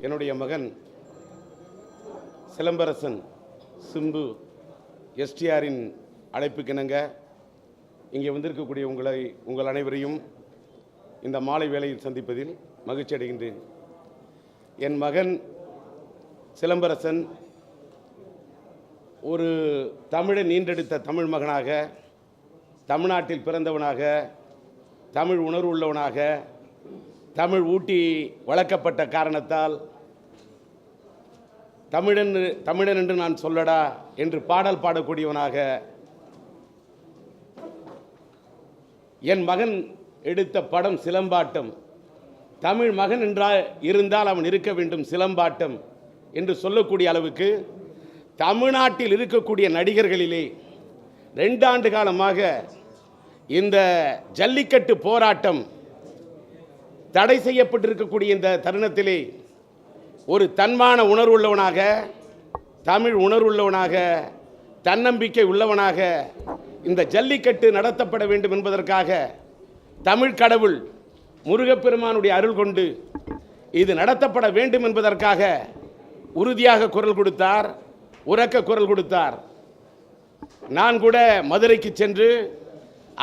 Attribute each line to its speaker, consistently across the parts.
Speaker 1: என்னுடைய மகன் சிலம்பரசன் சிம்பு எஸ்டிஆரின் அழைப்புக்கிணங்க இங்கே வந்திருக்கக்கூடிய உங்கள் அனைவரையும் இந்த மாலை வேளையில் சந்திப்பதில் மகிழ்ச்சி அடைகின்றேன். என் மகன் சிலம்பரசன் ஒரு தமிழை நீண்டெடுத்த தமிழ் மகனாக, தமிழ்நாட்டில் பிறந்தவனாக, தமிழ் உணர்வு உள்ளவனாக, தமிழ் ஊட்டி வளர்க்கப்பட்ட காரணத்தால் தமிழன் என்று நான் சொல்லடா என்று பாடல் பாடக்கூடியவனாக என் மகன் எடுத்த படம் சிலம்பாட்டம். தமிழ் மகன் இருந்தால் அவன் இருக்க வேண்டும் சிலம்பாட்டம் என்று சொல்லக்கூடிய அளவுக்கு தமிழ்நாட்டில் இருக்கக்கூடிய நடிகர்களிலே 2 ஆண்டு காலமாக இந்த ஜல்லிக்கட்டு போராட்டம் தடை செய்யப்பட்டிருக்கக்கூடிய இந்த தருணத்திலே ஒரு தன்மான உணர்வுள்ளவனாக, தமிழ் உணர்வுள்ளவனாக, தன்னம்பிக்கை உள்ளவனாக இந்த ஜல்லிக்கட்டு நடத்தப்பட வேண்டும் என்பதற்காக தமிழ் கடவுள் முருகப்பெருமானுடைய அருள் கொண்டு இது நடத்தப்பட வேண்டும் என்பதற்காக உறுதியாக குரல் கொடுத்தார், உரக்க குரல் கொடுத்தார். நான் கூட மதுரைக்கு சென்று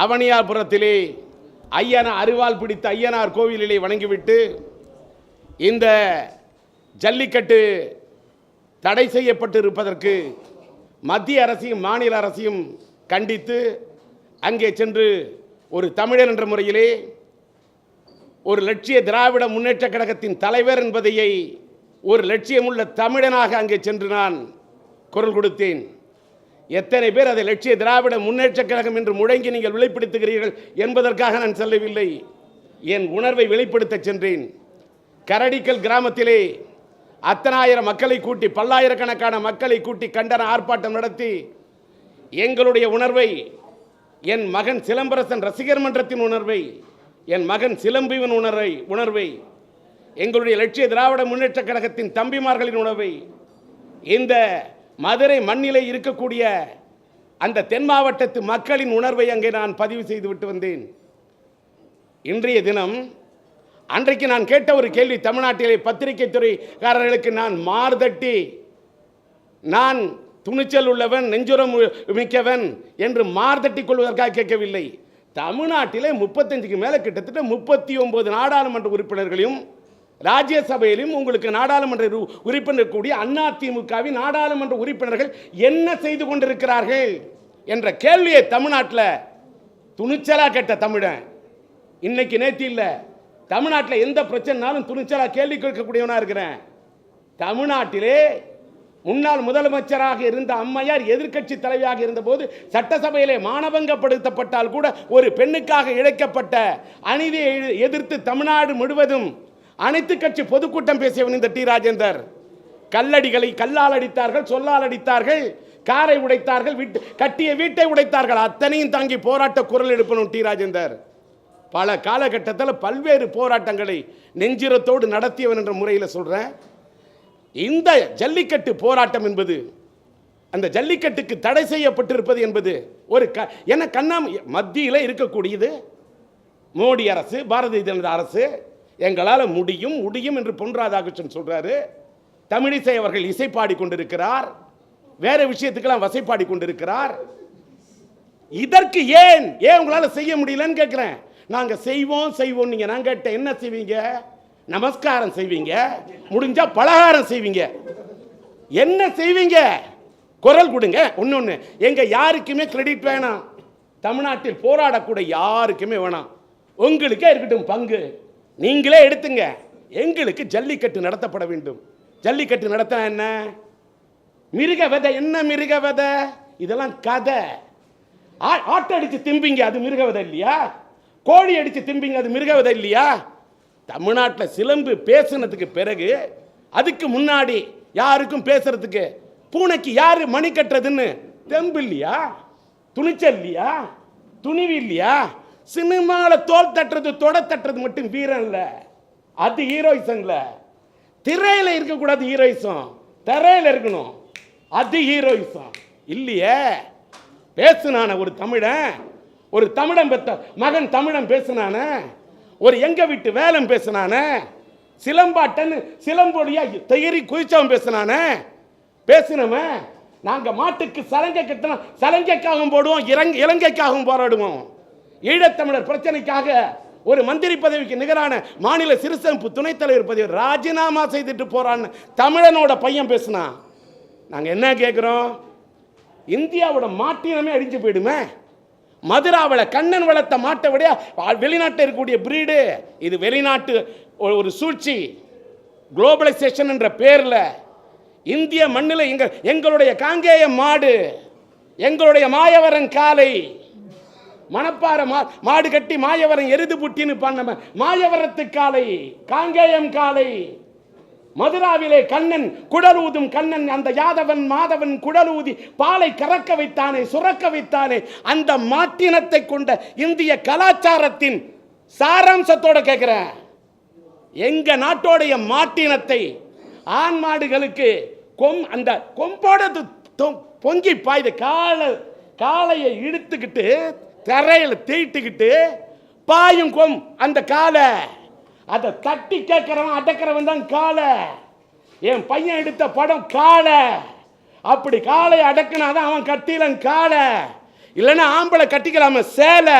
Speaker 1: அவனியாபுரத்திலே அருவாள் பிடித்த ஐயனார் கோவிலிலே வணங்கிவிட்டு இந்த ஜல்லிக்கட்டு தடை செய்யப்பட்டு இருப்பதற்கு மத்திய அரசையும் மாநில அரசையும் கண்டித்து அங்கே சென்று ஒரு தமிழர் என்ற முறையிலே ஒரு லட்சிய திராவிட முன்னேற்ற கழகத்தின் தலைவர் என்பதையை ஒரு லட்சியமுள்ள தமிழனாக அங்கே சென்று நான் குரல் கொடுத்தேன். எத்தனை பேர் அதை லட்சிய திராவிட முன்னேற்ற கழகம் என்று முழங்கி நீங்கள் வெளிப்படுத்துகிறீர்கள் என்பதற்காக நான் செல்லவில்லை. என் உணர்வை வெளிப்படுத்த சென்றேன். கரடிக்கல் கிராமத்திலே அத்தனாயிரம் மக்களை கூட்டி, பல்லாயிரக்கணக்கான மக்களை கூட்டி கண்டன ஆர்ப்பாட்டம் நடத்தி எங்களுடைய உணர்வை, என் மகன் சிலம்பரசன் ரசிகர் மன்றத்தின் உணர்வை, என் மகன் சிலம்புவின் உணர்வை, எங்களுடைய லட்சிய திராவிட முன்னேற்ற கழகத்தின் தம்பிமார்களின் உணர்வை, இந்த மதுரை மண்ணிலே இருக்கக்கூடிய அந்த தென் மாவட்டத்து மக்களின் உணர்வை அங்கே நான் பதிவு செய்து விட்டு வந்தேன். இன்றைய தினம் அன்றைக்கு நான் கேட்ட ஒரு கேள்வி, தமிழ்நாட்டிலே பத்திரிகை துறைக்காரர்களுக்கு நான் மார்தட்டி, நான் துணிச்சல் உள்ளவன், நெஞ்சுரம் மிக்கவன் என்று மார்தட்டி கொள்வதற்காக கேட்கவில்லை. தமிழ்நாட்டிலே 35க்கு மேலே கிட்டத்தட்ட 39 நாடாளுமன்ற உறுப்பினர்களையும் ராஜ்யசபையிலும் உங்களுக்கு நாடாளுமன்ற உறுப்பினர் கூடிய அதிமுகவின் நாடாளுமன்ற உறுப்பினர்கள் என்ன செய்து கொண்டிருக்கிறார்கள் என்ற கேள்வியை தமிழ்நாட்டில் துணிச்சலாக கேட்ட தமிழன் இன்னைக்கு நேற்று இல்லை. தமிழ்நாட்டில் எந்த பிரச்சனைனாலும் துணிச்சலாக கேள்வி கேட்கக்கூடியவனாக இருக்கிறேன். தமிழ்நாட்டிலே முன்னாள் முதலமைச்சராக இருந்த அம்மையார் எதிர்க்கட்சி தலைவியாக இருந்தபோது சட்டசபையிலே மானபங்கப்படுத்தப்பட்டால் கூட ஒரு பெண்ணுக்காக இழைக்கப்பட்ட அநீதியை எதிர்த்து தமிழ்நாடு முழுவதும் அனைத்து கட்சி பொதுக்கூட்டம் பேசியவன் இந்த டி ராஜேந்தர். கல்லடிகளை கல்லால் அடித்தார்கள், சொல்லால் அடித்தார்கள், காரை உடைத்தார்கள், கட்டிய வீட்டை உடைத்தார்கள். அத்தனையும் தாங்கி போராட்ட குரல் எழுப்பணும் டி ராஜேந்தர். பல காலகட்டத்தில் பல்வேறு போராட்டங்களை நெஞ்சிரத்தோடு நடத்தியவன் என்ற முறையில் சொல்கிறேன். இந்த ஜல்லிக்கட்டு போராட்டம் என்பது, அந்த ஜல்லிக்கட்டுக்கு தடை செய்யப்பட்டிருப்பது என்பது ஒரு மத்தியில் இருக்கக்கூடியது மோடி அரசு, பாரதிய ஜனதா அரசு. எங்களால் முடியும் முடியும் என்று பொன் ராதாகிருஷ்ணன் சொல்றாரு. தமிழிசை அவர்கள் இசைப்பாடி கொண்டிருக்கிறார், வேற விஷயத்துக்கெல்லாம் வசைப்பாடி கொண்டிருக்கிறார். இதற்கு ஏன் உங்களால் செய்ய முடியலன்னு கேட்கிறேன். நாங்க செய்வோம் நீங்க, நான் கேட்டேன் என்ன செய்வீங்க? நமஸ்காரம் செய்வீங்க, முடிஞ்சா பலகாரம் செய்வீங்க, என்ன செய்வீங்க? குரல் கொடுங்க. ஒன்னொன்னு, எங்க யாருக்குமே கிரெடிட் வேணாம், தமிழ்நாட்டில் போராடக்கூடிய யாருக்குமே வேணாம், உங்களுக்கே இருக்கட்டும் பங்கு, நீங்களே எடுத்துங்க. எங்களுக்கு ஜல்லிக்கட்டு நடத்தப்பட வேண்டும். ஜல்லிக்கட்டு நடத்த என்ன? மிருக வதை. என்ன மிருக வதை? இதெல்லாம் கதை. ஆட்டை அடிச்சு திம்பிங்க, அது மிருக வதை இல்லையா? கோழி அடிச்சு திம்பிங்க, அது மிருக வதை இல்லையா? தமிழ்நாட்டில் சிலம்பு பேசுனதுக்கு பிறகு, அதுக்கு முன்னாடி யாருக்கும் பேசுறதுக்கு, பூனைக்கு யாரு மணி கட்டுறதுன்னு தெம்பு இல்லையா? துணிச்சல் இல்லையா? துணிவு இல்லையா? சினிமாவில் தோல் தட்டுறது, தொட தட்டுறது மட்டும் வீரம் இல்லை, அது ஹீரோயிசம் இல்லை. திரையில் இருக்கக்கூடாது ஹீரோயிசம், திரையில் இருக்கணும், அது ஹீரோயிசம் இல்லையே. பேசுனான ஒரு தமிழன், ஒரு தமிழன் பெற்ற மகன் தமிழன் பேசுனான, ஒரு எங்க வீட்டு வேலம் பேசுனான, சிலம்பாட்டன் சிலம்பொடியா தயிரி குதிச்சவன் பேசினவன். நாங்க மாட்டுக்கு சலங்கை கட்டணும், சலங்கைக்காகவும் போடுவோம், இலங்கைக்காகவும் போராடுவோம். ஈழத்தமிழர் பிரச்சனைக்காக ஒரு மந்திரி பதவிக்கு நிகரான மாநில சிறுசேமிப்பு துணைத் தலைவர் பதவி ராஜினாமா செய்துட்டு போறான்னு தமிழனோட பையன் பேசினா நாங்க என்ன கேட்கிறோம்? இந்தியாவோட மாட்டினமே அழிஞ்சு போயிடுமே. மதுராவில் கண்ணன் வளர்த்த மாட்டை விட வெளிநாட்டில் இருக்கக்கூடிய பிரீடு இது வெளிநாட்டு ஒரு சூழ்ச்சி. குளோபலைசேஷன் என்ற பேரில் இந்திய மண்ணில் எங்களுடைய காங்கேய மாடு, எங்களுடைய மாயவரன் காலை, மணப்பாறை மாடு கட்டி மாயவரன் எருது புட்டின்னு பண்ண மாயவரத்து காலை, காங்கேயம் காலை, மதுராவிலே கண்ணன் குடலூதும் கண்ணன், அந்த யாதவன் மாதவன் குடலூதி பாலை கறக்க வைத்தானே, சுரக்க வைத்தானே, அந்த மாட்டினத்தை கொண்ட இந்திய கலாச்சாரத்தின் சாராம்சத்தோட கேட்கிறேன். எங்க நாட்டோடைய மாட்டினத்தை ஆண் மாடுகளுக்கு அந்த கொம்போட பொங்கி பாய்து காலையை இழுத்துக்கிட்டு தரையில் தேய்த்துக்கிட்டு பாயும் அந்த காலை அதை தட்டி கேட்கிறவன் அடக்கிறவன் தான் காலை. என் பையன் எடுத்த படம் காலை. அப்படி காலை அடக்கினாதான் அவன் கட்டிலன் காலை, இல்லைன்னா ஆம்பளை கட்டிக்கலாம சேலை.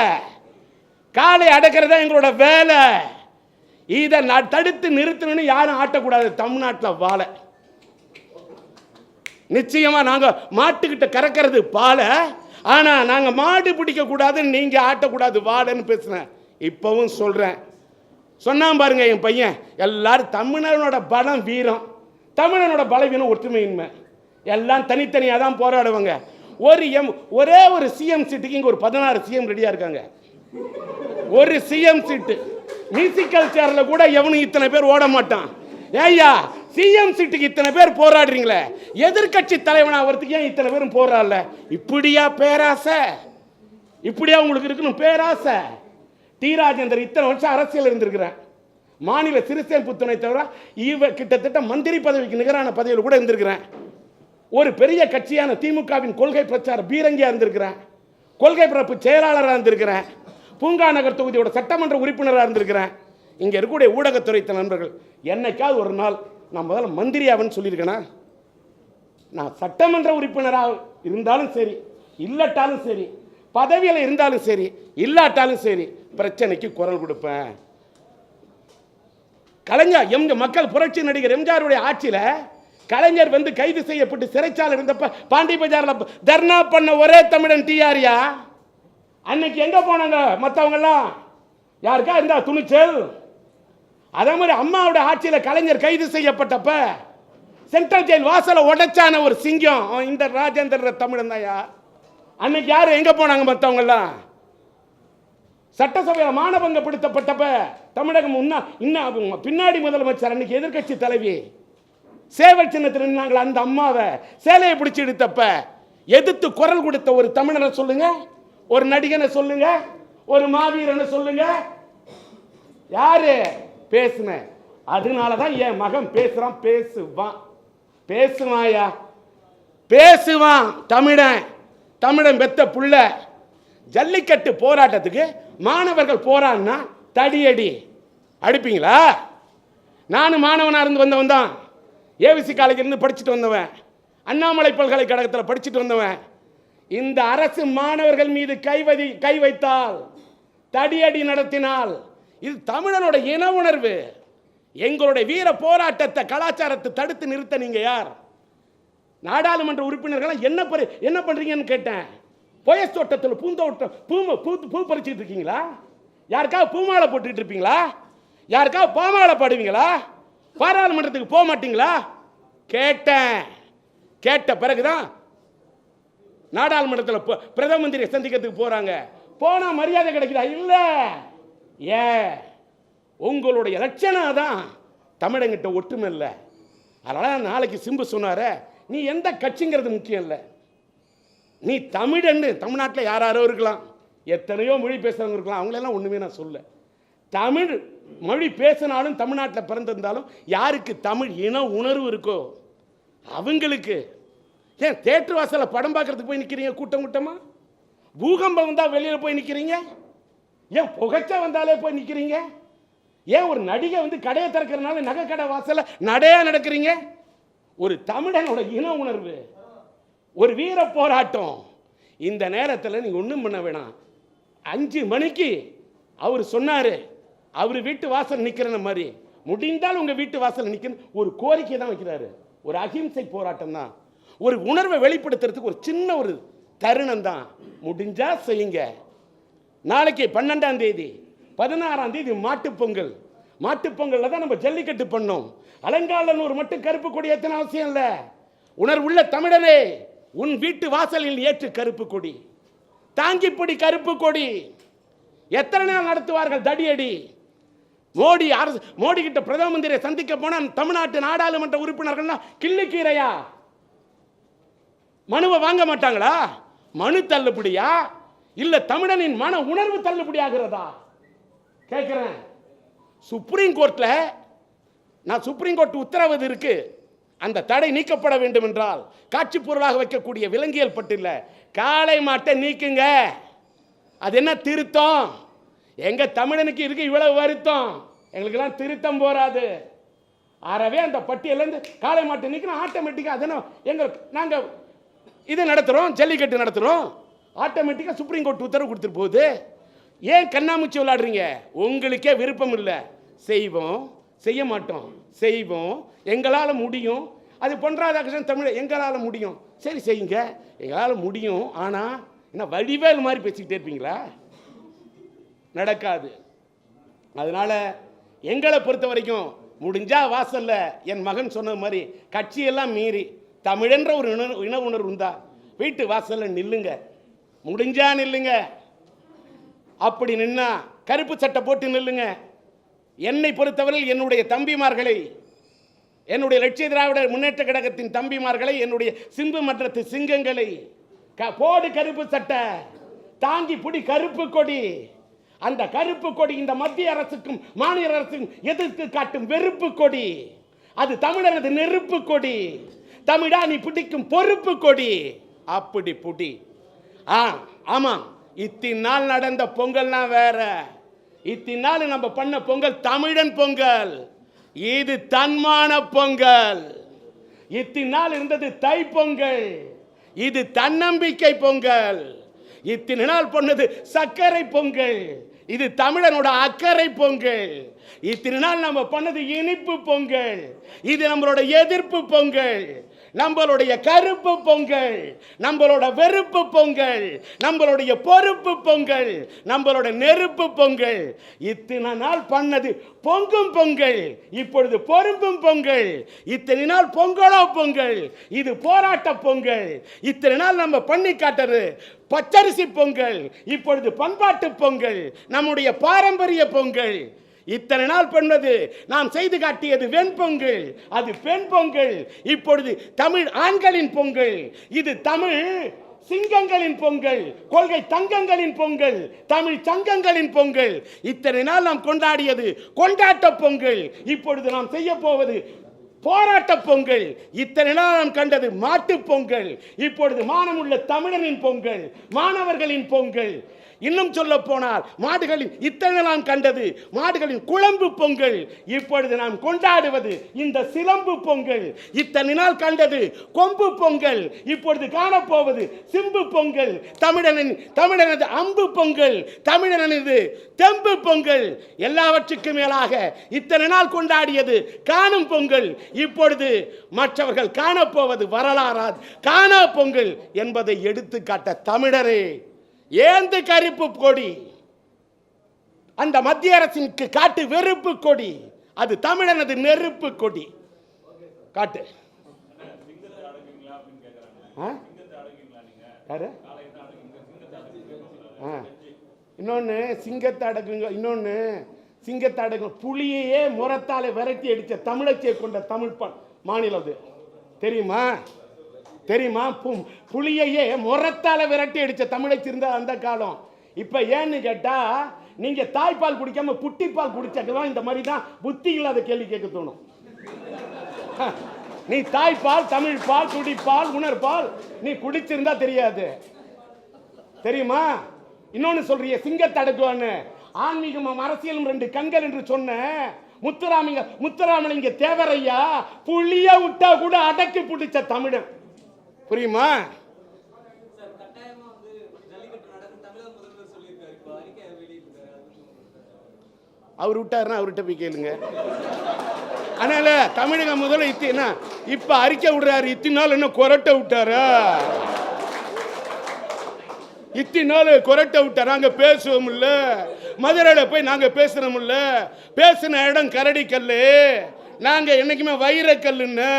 Speaker 1: காலை அடக்கிறதா எங்களோட வேலை. இதை தடுத்து நிறுத்தணும்னு யாரும் ஆட்டக்கூடாது தமிழ்நாட்டில் வாழை. நிச்சயமா நாங்க மாட்டுக்கிட்ட கறக்கிறது பாலை, ஆனா நாங்க மாடு பிடிக்க கூடாதுன்னு நீங்க ஆட்டக்கூடாது வாழைன்னு பேசுறேன். இப்பவும் சொல்றேன். சொன்னா பாருங்க என் பையன், எல்லாரும் தமிழனோட பலம் வீரம், தமிழனோட பலவீனம் ஒற்றுமையின்மை. எல்லாம் தனித்தனியாக தான் போராடுவாங்க. ஒரே ஒரு சிஎம் சீட்டுக்கு இங்கே ஒரு 16 சிஎம் ரெடியாக இருக்காங்க. ஒரு சிஎம் சீட்டு மியூசிக்கல் சேரில் கூட எவனும் இத்தனை பேர் ஓட மாட்டான். ஏய்யா, சிஎம் சீட்டுக்கு இத்தனை பேர் போராடுறீங்களே, எதிர்கட்சி தலைவனா அவருக்கு ஏன் இத்தனை பேரும் போராடல? இப்படியா பேராசை? இப்படியா உங்களுக்கு இருக்கணும் பேராசை? டி ராஜேந்தர் இத்தனை வருஷம் அரசியல் இருந்திருக்கிறேன். மாநில சிறுசேமிப்பு துணைத் தலைவராக கிட்டத்தட்ட மந்திரி பதவிக்கு நிகரான பதவியில் கூட இருந்திருக்கிறேன். ஒரு பெரிய கட்சியான திமுகவின் கொள்கை பிரச்சார பீரங்கியா இருந்திருக்கிறேன். கொள்கை பரப்பு செயலாளராக இருந்திருக்கிறேன். பூங்கா நகர் தொகுதியோட சட்டமன்ற உறுப்பினராக இருந்திருக்கிறேன். இங்கே இருக்கக்கூடிய ஊடகத்துறை நண்பர்கள், என்னைக்காவது ஒரு நாள் நான் முதல்ல மந்திரியாவன்னு சொல்லியிருக்கேனா? நான் சட்டமன்ற உறுப்பினராக இருந்தாலும் சரி, இல்லட்டாலும் சரி, பதவியில் இருந்தாலும் சரி, இல்லாட்டாலும் சரி, பிரச்சனைக்கு குரல் கொடுப்பேன். கலைஞர் மக்கள் புரட்சி நடிகர் எம்ஜிஆருடைய ஆட்சியில் கலைஞர் வந்து கைது செய்யப்பட்டு சிறைச்சாலை இருந்தப்ப பாண்டி பஜாரில் தர்ணா பண்ண ஒரே தமிழன் டிஆரியா. அன்னைக்கு எங்க போனாங்க மற்றவங்க எல்லாம்? யாருக்கா இருந்தா துணிச்சல்? அதே மாதிரி அம்மாவோட ஆட்சியில் கலைஞர் கைது செய்யப்பட்டப்ப சென்ட்ரல் ஜெயில் வாசலை உடைச்சான ஒரு சிங்கம் இந்த ராஜேந்திர தமிழன் தாயா. அன்னைக்கு யாரு எங்க போனாங்க மற்றவங்க எல்லாம்? சட்டசபையில் மானபங்கப்படுத்தப்பட்டப்ப தமிழகம் இன்னும் பின்னாடி முதலமைச்சர் அன்னைக்கு எதிர்கட்சி தலைவி சேவல் சின்னத்தில் நின்னாங்களா அந்த அம்மாவை சேலையை பிடிச்சி எடுத்தப்ப எதிர்த்து குரல் கொடுத்த ஒரு தமிழனை சொல்லுங்க, ஒரு நடிகனை சொல்லுங்க, ஒரு மாவீரனை சொல்லுங்க. யாரு பேசுன? அதனாலதான் என் மகன் பேசுறான். பேசுவாயா? பேசுவான். தமிழன் பெத்த புள்ள. ஜல்லிக்கட்டு போராட்டத்துக்கு மாணவர்கள் போறான்னா தடியடி அடிப்பீங்களா? நானும் மாணவனா இருந்து வந்தவன் தான். ஏவிசி காலேஜ் இருந்து படிச்சுட்டு வந்தவன், அண்ணாமலை பல்கலைக்கழகத்தில் படிச்சுட்டு வந்தவன். இந்த அரசு மாணவர்கள் மீது கை வைத்தால், தடியடி நடத்தினால், இது தமிழனோட இன உணர்வு. எங்களுடைய வீர போராட்டத்தை கலாச்சாரத்தை தடுத்து நிறுத்த நீங்க யார்? நாடாளுமன்ற உறுப்பினர்கள் என்ன பண்றீங்கன்னு கேட்டேன். பொயஸ் தோட்டத்தில் பூ பறிச்சுட்டு இருக்கீங்களா? யாருக்காவது பூமாலை போட்டுக்கிட்டு இருப்பீங்களா? யாருக்காவது பாமாலை பாடுவீங்களா? பாராளுமன்றத்துக்கு போக மாட்டீங்களா? கேட்ட பிறகுதான் நாடாளுமன்றத்தில் பிரதம மந்திரியை சந்திக்கிறதுக்கு போறாங்க. போனா மரியாதை கிடைக்குதா? இல்ல. உங்களுடைய லட்சணம் தான் தமிழங்கிட்ட ஒற்றுமை இல்லை. அதனால நாளைக்கு சிம்பு சொன்னார, நீ எந்த கட்சிங்கிறது முக்கியம் இல்லை, நீ தமிழன்னு. தமிழ்நாட்டில் யாரோ இருக்கலாம், எத்தனையோ மொழி பேசுறவங்க இருக்கலாம், அவங்களெல்லாம் ஒண்ணுமே நான் சொல்ல. தமிழ் மொழி பேசினாலும் தமிழ்நாட்டில் பிறந்திருந்தாலும் யாருக்கு தமிழ் இன உணர்வு இருக்கோ அவங்களுக்கு. ஏன் தேட்டர் வாசலில் படம் பார்க்கறதுக்கு போய் நிற்கிறீங்க கூட்டமா? பூகம்பம் வந்தால் வெளியில் போய் நிற்கிறீங்க? ஏன் புகைச்சா வந்தாலே போய் நிற்கிறீங்க? ஏன் ஒரு நடிகை வந்து கடையை திறக்கிறதுனால நகை கடை வாசல்ல நடையா நடக்கிறீங்க? ஒரு தமிழனோட இன உணர்வு, ஒரு வீர போராட்டம். இந்த நேரத்தில் நீங்க ஒன்றும் பண்ண வேணாம். 5 மணிக்கு அவர் சொன்னாரு, அவர் வீட்டு வாசல் நிற்கிற மாதிரி முடிந்தால் உங்க வீட்டு வாசல் நிற்கிற ஒரு கோரிக்கை தான் வைக்கிறாரு. ஒரு அகிம்சை போராட்டம் தான், ஒரு உணர்வை வெளிப்படுத்துறதுக்கு ஒரு சின்ன ஒரு தருணம் தான். முடிஞ்சா செய்யுங்க. நாளைக்கு 12ஆம் தேதி 16ஆம் தேதி மாட்டுப்பொங்கல். மாட்டுப்பொங்கல்ல தான் நம்ம ஜல்லிக்கட்டு பண்ணோம். அலங்காநல்லூர் மட்டும் கருப்பு கொடி ஏத்தன அவசியம் இல்லை. உணர்வுள்ள தமிழனே, உன் வீட்டு வாசலில் ஏற்று கருப்பு கொடி, தாங்கிப்பிடி கருப்பு கொடி. எத்தனை நாள் நடத்துவார்கள் தடியடி? மோடி அரசு, மோடி கிட்ட பிரதம மந்திரியை சந்திக்க போன தமிழ்நாட்டு நாடாளுமன்ற உறுப்பினர்கள் கிள்ளுக்கீரையா? மனுவை வாங்க மாட்டாங்களா? மனு தள்ளுபடியா இல்ல தமிழனின் மன உணர்வு தள்ளுபடியாகிறதா கேட்கிறேன். சுப்ரீம் கோர்ட்ல சுப்ரீம் கோர்ட் உத்தரவு இருக்கு. அந்த தடை நீக்கப்பட வேண்டும் என்றால் காட்சி பொருளாக வைக்கக்கூடிய விலங்கியல் பட்டியல காளை மாட்டை நீக்குங்க. அது என்ன திருத்தம்? எங்க தமிழனுக்கு இருக்கு இவ்வளவு வருத்தம், எங்களுக்கெல்லாம் திருத்தம் போராது. ஆறவே அந்த பட்டியலேருந்து காளை மாட்டை நீக்கணும் ஆட்டோமேட்டிக்கா. அதனால் எங்களுக்கு நாங்கள் இது நடத்துகிறோம், ஜல்லிக்கட்டு நடத்துகிறோம், ஆட்டோமேட்டிக்காக சுப்ரீம் கோர்ட் உத்தரவு கொடுத்துட்டு போகுது. ஏன் கண்ணாமூச்சி விளையாடுறீங்க? உங்களுக்கே விருப்பம் இல்லை. செய்வோம், செய்ய மாட்டோம், செய்வோம், எங்களால் முடியும். அது பொன்ராதாகிருஷ்ணன் தமிழ் எங்களால் முடியும். சரி செய்யுங்க, எங்களால் முடியும். ஆனால் என்ன வடிவேல் மாதிரி பேசிக்கிட்டே இருப்பீங்களா? நடக்காது. அதனால எங்களை பொறுத்த வரைக்கும் முடிஞ்சா வாசல்ல என் மகன் சொன்னது மாதிரி கட்சியெல்லாம் மீறி தமிழென்ற ஒரு இன உணர்வு இருந்தா வீட்டு வாசல்ல நில்லுங்க. முடிஞ்சா நில்லுங்க. அப்படி நின்னா கருப்பு சட்டை போட்டு நில்லுங்க. என்னை பொறுத்தவரையில் என்னுடைய தம்பிமார்களை, என்னுடைய லட்சிய திராவிட முன்னேற்ற கழகத்தின் தம்பிமார்களை, என்னுடைய சிம்பு மன்றத்து சிங்கங்களை போடு கருப்பு சட்டை, தாங்கி புடி கருப்பு கொடி. அந்த கருப்பு கொடி இந்த மத்திய அரசுக்கும் மாநில அரசுக்கும் எதிர்த்து காட்டும் வெறுப்பு கொடி. அது தமிழரது நெருப்பு கொடி. தமிழா நீ பிடிக்கும் பொறுப்பு கொடி. அப்படி புடி. ஆமா, இத்தனை நாள் நடந்த பொங்கல்னா வேற. இத்தனை நாள் நம்ம பண்ண பொங்கல் தமிழன் பொங்கல். இது தன்மான பொங்கல். இத்தனை நாள் இருந்தது தை பொங்கல். இது தன்னம்பிக்கை பொங்கல். இத்தனை நாள் பண்ணது சர்க்கரை பொங்கல். இது தமிழனோட அக்கறை பொங்கல். இத்தனை நாள் நம்ம பண்ணது இனிப்பு பொங்கல். இது நம்மளோட எதிர்ப்பு பொங்கல். நம்மளுடைய கருப்பு பொங்கல், நம்மளோட வெறுப்பு பொங்கல், நம்மளுடைய பொறுப்பு பொங்கல், நம்மளோட நெருப்பு பொங்கல். இத்தனை நாள் பண்ணது பொங்கும் பொங்கல், இப்பொழுது பொறுப்பும் பொங்கல். இத்தனை நாள் பொங்கலோ பொங்கல், இது போராட்ட பொங்கல். இத்தனை நாள் நம்ம பண்ணி காட்டுறது பச்சரிசி பொங்கல், இப்பொழுது பண்பாட்டு பொங்கல், நம்முடைய பாரம்பரிய பொங்கல். இத்தனை நாள் பண்ணது நாம் செய்து காட்டியது வெண்பொங்கல், அது பெண் பொங்கல். இப்பொழுது தமிழ் ஆண்களின் பொங்கல். இது தமிழ் சிங்கங்களின் பொங்கல், கொள்கை தங்கங்களின் பொங்கல், தமிழ் சங்கங்களின் பொங்கல். இத்தனை நாள் நாம் கொண்டாடியது கொண்டாட்ட பொங்கல். இப்பொழுது நாம் செய்ய போவது போராட்ட பொங்கல். இத்தனை நாள் நாம் கண்டது மாட்டு பொங்கல். இப்பொழுது மானமுள்ள தமிழனின் பொங்கல், மாணவர்களின் பொங்கல். இன்னும் சொல்ல போனால் மாடுகளின் இத்தனை நாம் கண்டது மாடுகளின் குழம்பு பொங்கல். இப்பொழுது நாம் கொண்டாடுவது இந்த சிலம்பு பொங்கல். இத்தனை நாள் கண்டது கொம்பு பொங்கல். இப்பொழுது காணப்போவது சிம்பு பொங்கல். தமிழனது அம்பு பொங்கல், தமிழனது தெம்பு பொங்கல். எல்லாவற்றுக்கும் மேலாக இத்தனை நாள் கொண்டாடியது காணும் பொங்கல். இப்பொழுது மற்றவர்கள் காணப்போவது வரலாறாது காணா பொங்கல் என்பதை எடுத்துக்காட்ட தமிழரே ஏந்து கருப்பு கொடி. அந்த மத்திய அரசிற்கு காட்டு வெறுப்பு கொடி. அது தமிழனது நெருப்பு கொடி. காட்டு. இன்னொன்னு சிங்கத்தை அடக்குங்க, இன்னொன்னு சிங்கத்தை அடக்கு. புலியையே முரத்தாலே விரட்டி அடிச்ச தமிழச்சியை கொண்ட தமிழ் மாநிலம் அது தெரியுமா? தெரியுமா? புலியையே முரத்தால விரட்டி அடிச்ச தமிழச்சி இருந்த அந்த காலம். இப்ப ஏன்னு கேட்டா நீங்க தாய்ப்பால் குடிக்காம புட்டிப்பால் குடிச்சதான் இந்த மாதிரி தான் புத்தி இல்லாத கேள்வி கேட்க தோணும். நீ தாய்ப்பால், தமிழ் பால், துடிப்பால், உணர்பால் நீ குடிச்சிருந்தா தெரியாது. தெரியுமா? இன்னொன்னு சொல்றிய சிங்கத்தை அடக்குவான்னு. ஆன்மீகமும் அரசியலும் ரெண்டு கண்கள் என்று சொன்ன முத்துராமலிங்க தேவரையா புளிய விட்டா கூட அடக்கி பிடிச்ச தமிழன். புரியுமா? அவர் விட்டாருன்னா அவர்கிட்ட போய் கேளுங்க. அதனால தமிழக முதல்வர் என்ன இப்ப அறிக்கை விடுறாரு, இத்தனை நாள் என்ன கொரட்டை விட்டாரா? இத்தனை நாள் கொரட்டை விட்டார். நாங்க பேசுவோம் இல்ல, மதுரையில போய் நாங்க பேசுறோம் இல்ல, பேசின இடம் கரடிக்கல்லு, நாங்க என்னைக்குமே வைரக்கல்லுன்னு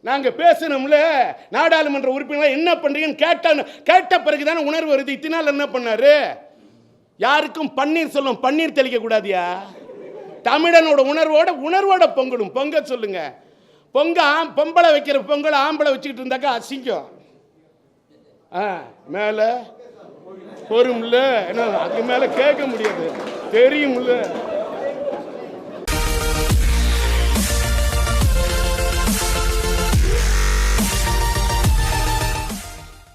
Speaker 1: நாங்க பேசணும்ல. நாடாளுமன்ற உறுப்பினர் என்ன பண்றீங்கன்னு கேட்ட பிறகுதானே உணர்வு வருது. இத்தனை நாள் என்ன பண்ணாரு? யாருக்கும் பன்னீர் சொல்லும், பன்னீர் தெளிக்க கூடாதியா? தமிழனோட உணர்வோட பொங்கணும். பொங்க சொல்லுங்க. பொம்பளை வைக்கிற பொங்கலை ஆம்பளை வச்சுக்கிட்டு இருந்தாக்கா அசிங்கம். மேல பொறும்ல, அதுக்கு மேல கேட்க முடியாது, தெரியும்ல.